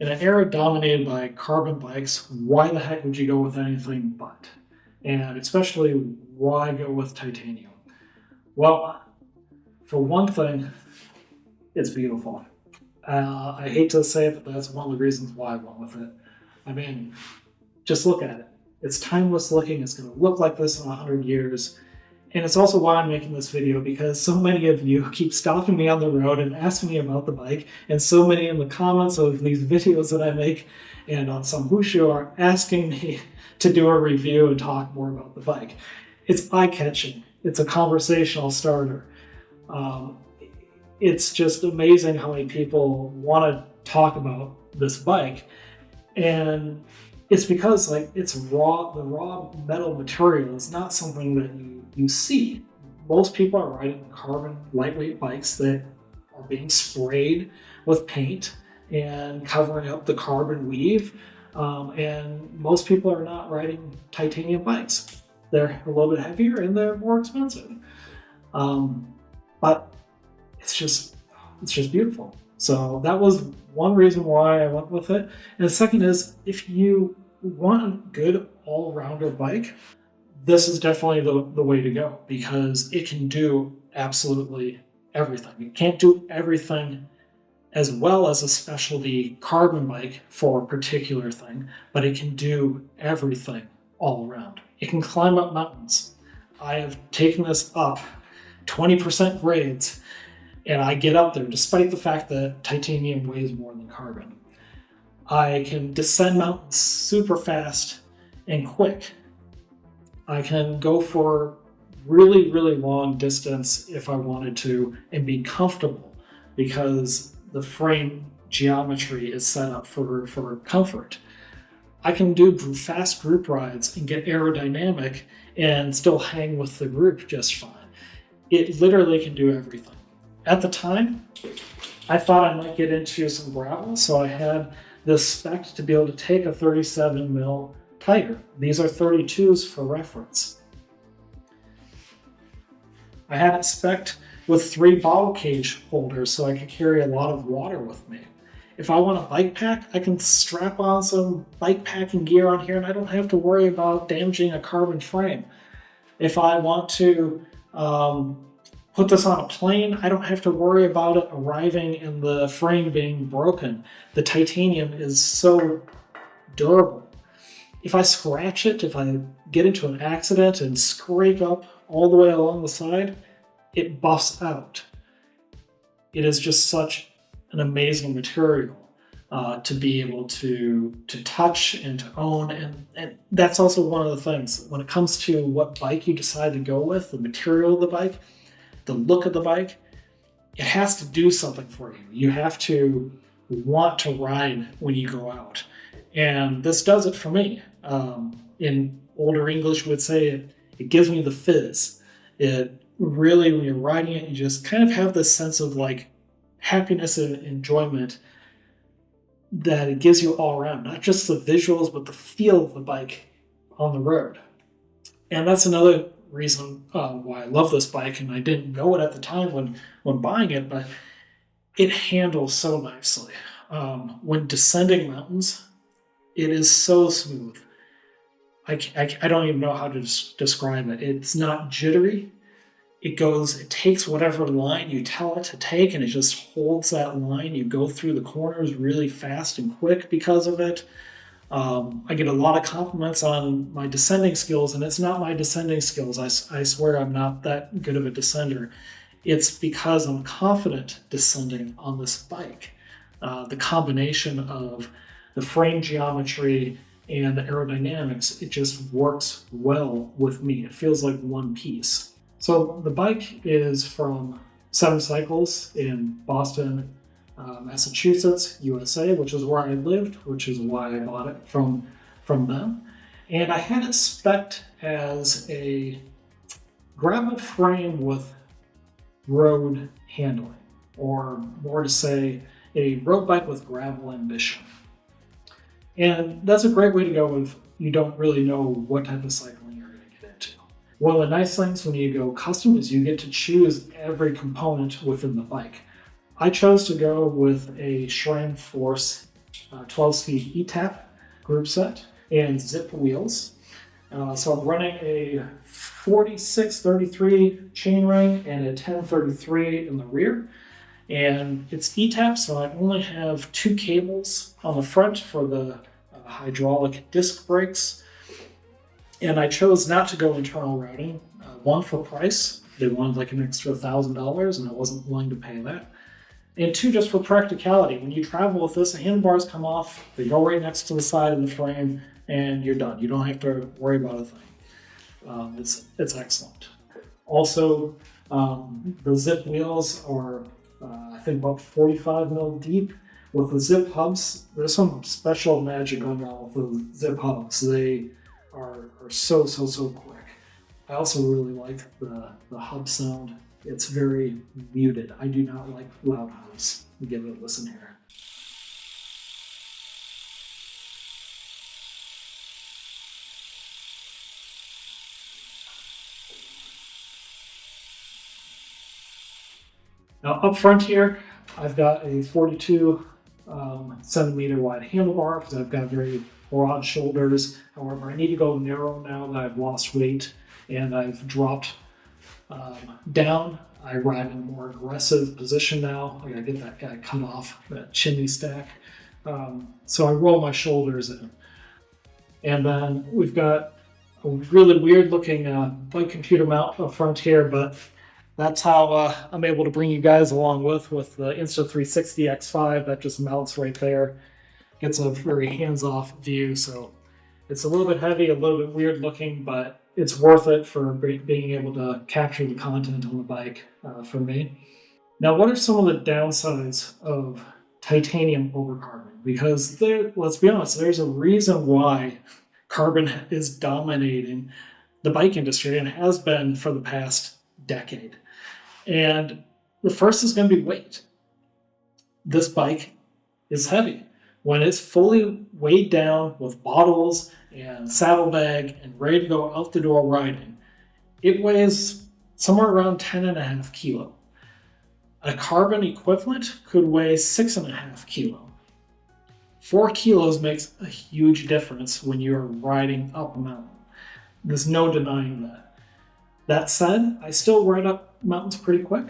In an era dominated by carbon bikes, why the heck would you go with anything but? And especially, why go with titanium? Well, for one thing, it's beautiful. I hate to say it, but that's one of the reasons why I went with it. I mean, just look at it. It's timeless looking. It's going to look like this in 100 years. And it's also why I'm making this video, because so many of you keep stopping me on the road and asking me about the bike, and so many in the comments of these videos that I make and on some Wushu are asking me to do a review and talk more about the bike. It's eye-catching. It's a conversational starter. It's just amazing how many people want to talk about this bike, and it's because it's the raw metal material is not something that you see. Most people are riding carbon lightweight bikes that are being sprayed with paint and covering up the carbon weave, and most people are not riding titanium bikes. They're a little bit heavier and they're more expensive, but it's just beautiful. So that was one reason why I went with it. And the second is, if you want a good all-rounder bike, this is definitely the way to go, because it can do absolutely everything. You can't do everything as well as a specialty carbon bike for a particular thing, but it can do everything all around. It can climb up mountains. I have taken this up 20% grades, and I get up there despite the fact that titanium weighs more than carbon. I can descend mountains super fast and quick. I can go for really, really long distance if I wanted to and be comfortable, because the frame geometry is set up for comfort. I can do fast group rides and get aerodynamic and still hang with the group just fine. It literally can do everything. At the time, I thought I might get into some gravel, so I had this spec to be able to take a 37 mil tire. These are 32s for reference. I had it spec'd with 3 bottle cage holders so I could carry a lot of water with me. If I want a bike pack, I can strap on some bike packing gear on here and I don't have to worry about damaging a carbon frame. If I want to put this on a plane, I don't have to worry about it arriving and the frame being broken. The titanium is so durable. If I scratch it, if I get into an accident and scrape up all the way along the side, it buffs out. It is just such an amazing material to be able to touch and to own, and that's also one of the things when it comes to what bike you decide to go with, the material of the bike, the look of the bike, it has to do something for you. You have to want to ride when you go out. And this does it for me. In older English would say it gives me the fizz. It really, when you're riding it, you just kind of have this sense of happiness and enjoyment that it gives you all around. Not just the visuals, but the feel of the bike on the road. And that's another reason why I love this bike, and I didn't know it at the time when buying it, but it handles so nicely. When descending mountains, it is so smooth. I don't even know how to describe it. It's not jittery. It takes whatever line you tell it to take, and it just holds that line. You go through the corners really fast and quick because of it. I get a lot of compliments on my descending skills, and it's not my descending skills. I swear I'm not that good of a descender. It's because I'm confident descending on this bike. The combination of the frame geometry and the aerodynamics, it just works well with me. It feels like one piece. So the bike is from 7 Cycles in Boston, Massachusetts, USA, which is where I lived, which is why I bought it from them. And I had it spec'd as a gravel frame with road handling, or more to say, a road bike with gravel ambition. And that's a great way to go if you don't really know what type of cycling you're going to get into. One of the nice things when you go custom is you get to choose every component within the bike. I chose to go with a SRAM Force 12-speed E-tap group set, and zip wheels. So I'm running a 4633 chainring and a 1033 in the rear. And it's E-tap, so I only have 2 cables on the front for the hydraulic disc brakes. And I chose not to go internal routing. One, for price. They wanted like an extra $1,000, and I wasn't willing to pay that. And 2, just for practicality. When you travel with this, the handlebars come off, they go right next to the side of the frame, and you're done. You don't have to worry about a thing. It's excellent. Also, the zip wheels are, I think, about 45 mil deep. With the zip hubs, there's some special magic going on with the zip hubs. They are so quick. I also really like the hub sound. It's very muted. I do not like loud hubs. Give it a listen here. Now up front here, I've got a 42 centimeter wide handlebar because I've got very broad shoulders. However, I need to go narrow now that I've lost weight and I've dropped down. I ride in a more aggressive position now. I gotta get that guy cut off, that chimney stack. So I roll my shoulders in. And then we've got a really weird looking bike computer mount up front here, but that's how I'm able to bring you guys along with the Insta360 X5 that just mounts right there. Gets a very hands-off view, so it's a little bit heavy, a little bit weird looking, but it's worth it for being able to capture the content on the bike for me. Now, what are some of the downsides of titanium over carbon? Because let's be honest, there's a reason why carbon is dominating the bike industry and has been for the past decade. And the first is going to be weight. This bike is heavy. When it's fully weighed down with bottles and saddlebag and ready to go out the door riding, it weighs somewhere around 10.5 kilo. A carbon equivalent could weigh 6.5 kilo. 4 kilos makes a huge difference when you're riding up a mountain. There's no denying that. That said, I still ride up mountains pretty quick,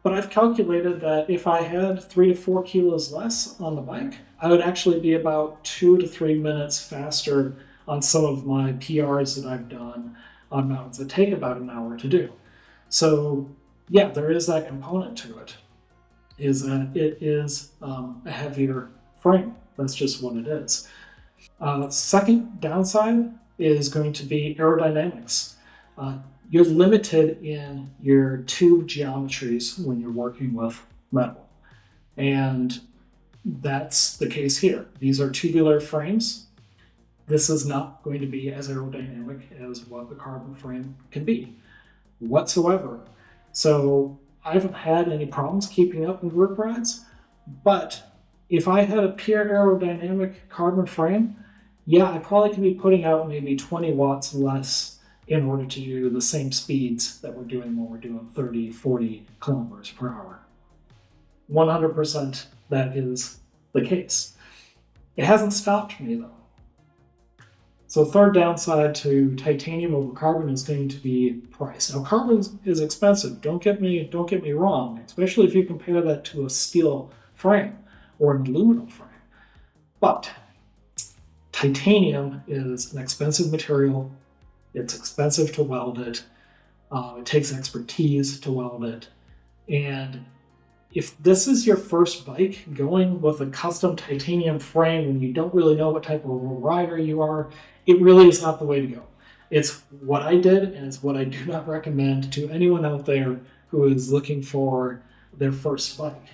but I've calculated that if I had 3 to 4 kilos less on the bike, I would actually be about 2 to 3 minutes faster on some of my PRs that I've done on mountains that take about an hour to do. So yeah, there is that component to it, is that it is a heavier frame. That's just what it is. Second downside is going to be aerodynamics. You're limited in your tube geometries when you're working with metal. And that's the case here. These are tubular frames. This is not going to be as aerodynamic as what the carbon frame can be whatsoever. So I haven't had any problems keeping up with work rides, but if I had a pure aerodynamic carbon frame, yeah, I probably could be putting out maybe 20 watts less in order to do the same speeds that we're doing when we're doing 30, 40 kilometers per hour. 100% that is the case. It hasn't stopped me though. So third downside to titanium over carbon is going to be price. Now carbon is expensive, don't get me wrong, especially if you compare that to a steel frame or an aluminum frame. But titanium is an expensive material. It's expensive to weld it. It takes expertise to weld it. And if this is your first bike going with a custom titanium frame and you don't really know what type of rider you are, it really is not the way to go. It's what I did, and it's what I do not recommend to anyone out there who is looking for their first bike.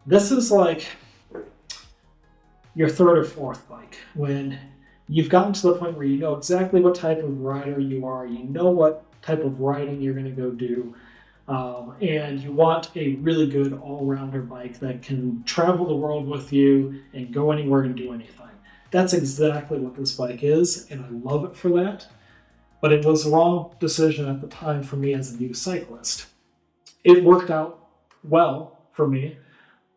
This is like your third or fourth bike, when you've gotten to the point where you know exactly what type of rider you are, you know what type of riding you're going to go do, and you want a really good all-rounder bike that can travel the world with you and go anywhere and do anything. That's exactly what this bike is, and I love it for that. But it was the wrong decision at the time for me as a new cyclist. It worked out well for me.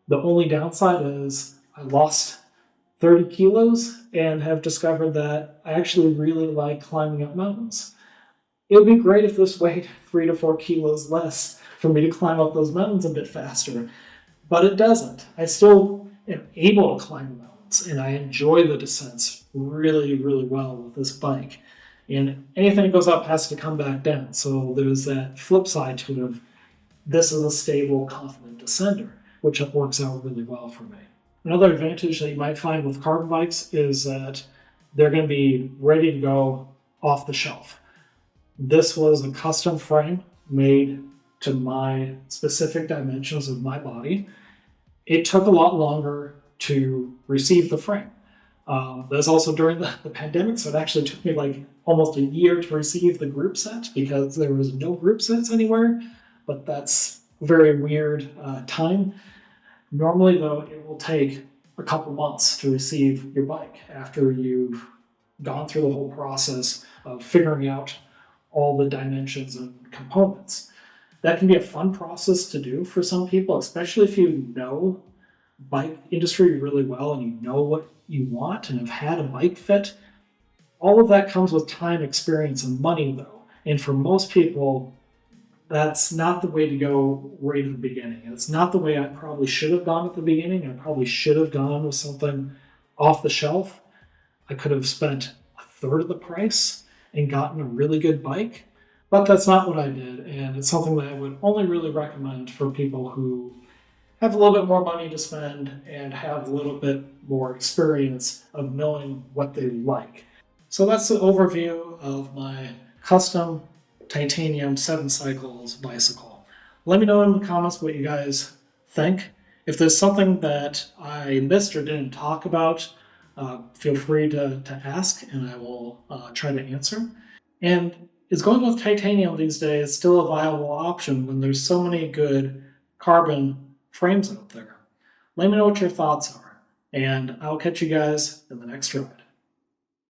The only downside is I lost 30 kilos and have discovered that I actually really like climbing up mountains. It would be great if this weighed 3 to 4 kilos less for me to climb up those mountains a bit faster, but it doesn't. I still am able to climb the mountains, and I enjoy the descents really, really well with this bike. And anything that goes up has to come back down. So there's that flip side to it of this is a stable, confident descender, which works out really well for me. Another advantage that you might find with carbon bikes is that they're going to be ready to go off the shelf. This was a custom frame made to my specific dimensions of my body. It took a lot longer to receive the frame. That's also during the pandemic, so it actually took me like almost a year to receive the group set because there was no group sets anywhere, but that's a very weird time. Normally, though, it will take a couple months to receive your bike after you've gone through the whole process of figuring out all the dimensions and components. That can be a fun process to do for some people, especially if you know bike industry really well and you know what you want and have had a bike fit. All of that comes with time, experience, and money, though. And for most people, that's not the way to go right at the beginning. It's not the way I probably should have gone at the beginning. I probably should have gone with something off the shelf. I could have spent a third of the price and gotten a really good bike, but that's not what I did. And it's something that I would only really recommend for people who have a little bit more money to spend and have a little bit more experience of knowing what they like. So that's the overview of my custom titanium 7 cycles bicycle. Let me know in the comments what you guys think. If there's something that I missed or didn't talk about, feel free to ask and I will try to answer. And is going with titanium these days still a viable option when there's so many good carbon frames out there? Let me know what your thoughts are, and I'll catch you guys in the next ride.